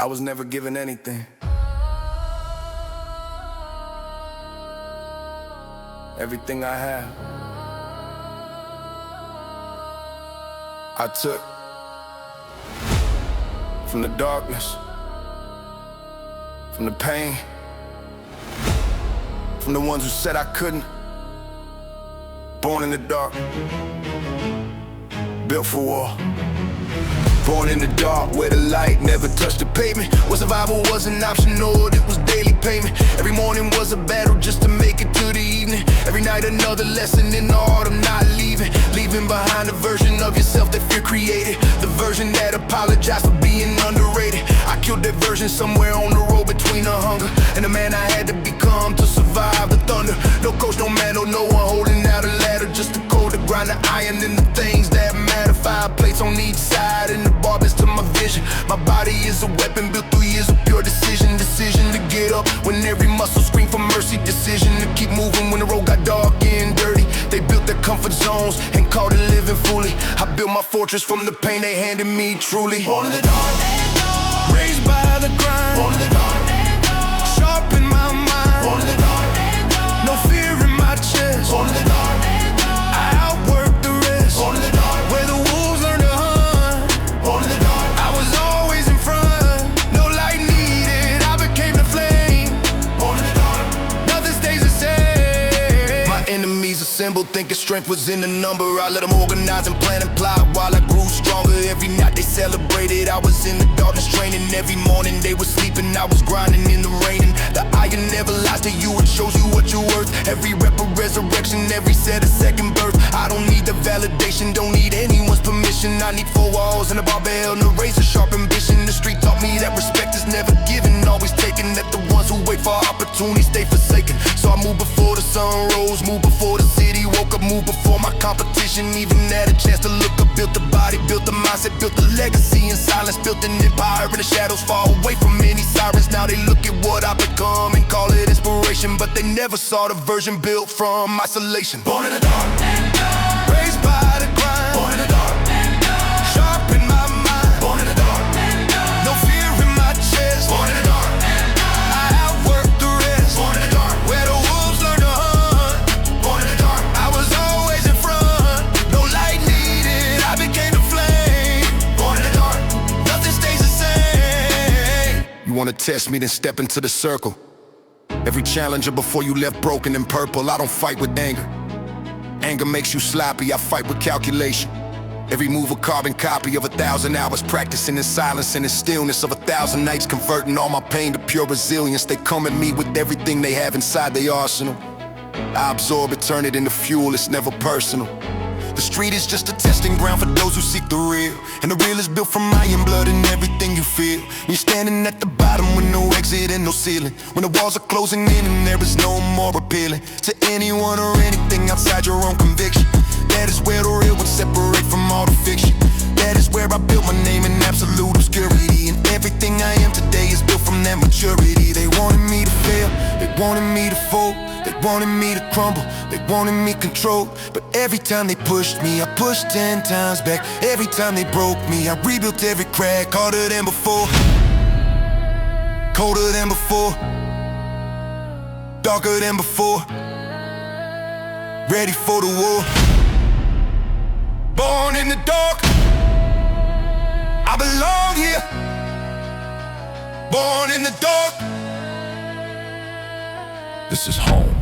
I was never given anything. Everything I have, I took from the darkness, from the pain, from the ones who said I couldn't. Born in the dark, built for war. Born in the dark, where the light never touched the pavement, where survival wasn't optional, it was daily payment. Every morning was a battle just to make it to the evening. Every night another lesson in the art of not leaving. Leaving behind a version of yourself that fear created, the version that apologized for being underrated. I killed that version somewhere on the road between the hunger and the man I had to become to survive the thunder. No coach, no manual, no one holding out a ladder, just a code to grind the iron in the things that matter. 5 plates on each side and the barbers to my vision. My body is a weapon built through years of pure decision. Decision to get up when every muscle screamed for mercy. Decision to keep moving when the road got dark and dirty. They built their comfort zones and called it living fully. I built my fortress from the pain they handed me truly. Born in the dark, raised by the grind. Born in the dark, sharp in my mind. Born in the dark, no fear in my chest. Born in the dark, I outwork the rest. Born in the dark, where the wolves learn to hunt. Born in the dark, I was always in front. No light needed, I became the flame. Born in the dark, nothing stays the same. My enemies assembled, thinking strength was in the number. I let them organize and plan and plot while I grew stronger. Every night they celebrated, I was in the darkness training. Every morning they were sleeping, I was grinding in the rain. And the iron never lies to you, it shows you what you're worth. Every rep a resurrection, every set a second birth. I don't need the validation, don't need anyone's permission. I need 4 walls and a barbell and a razor sharp ambition. The street taught me that respect is never given, always taken. That the ones who wait for opportunity stay forsaken. So I move before the sun rose, move before the city woke up, move before my competition even had a chance to look up. Built the body, built the mindset, built the legacy in silence, built an empire in the shadows, far away from any sirens. Now they look at what I've become and call it inspiration, but they never saw the version built from isolation. Born in the dark, raised by the grind. Born in the dark, sharp in my mind. Born in the dark, no fear in my chest. Born in the dark, I outwork the rest. Born in the dark, where the wolves learn to hunt. Born in the dark, I was always in front. No light needed, I became the flame. Born in the dark, nothing stays the same. You wanna test me, then step into the circle. Every challenger before you left broken and purple. I don't fight with anger. Anger makes you sloppy, I fight with calculation. Every move a carbon copy of 1,000 hours practicing in silence and in stillness of 1,000 nights, converting all my pain to pure resilience. They come at me with everything they have inside their arsenal. I absorb it, turn it into fuel, it's never personal. The street is just a testing ground for those who seek the real, and the real is built from iron blood and everything you feel. You're standing at the bottom with no exit and no ceiling, when the walls are closing in and there is no more appealing to anyone or anything outside your own conviction. That is where the real ones separate from all the fiction. That is where I built my name in absolute obscurity, and everything I am today is built from that maturity. They wanted me to fail, they wanted me to fold, they wanted me to crumble, they wanted me controlled. But every time they pushed me, I pushed 10 times back. Every time they broke me, I rebuilt every crack. Harder than before, colder than before, darker than before, ready for the war. Born in the dark, I belong here. Born in the dark, this is home.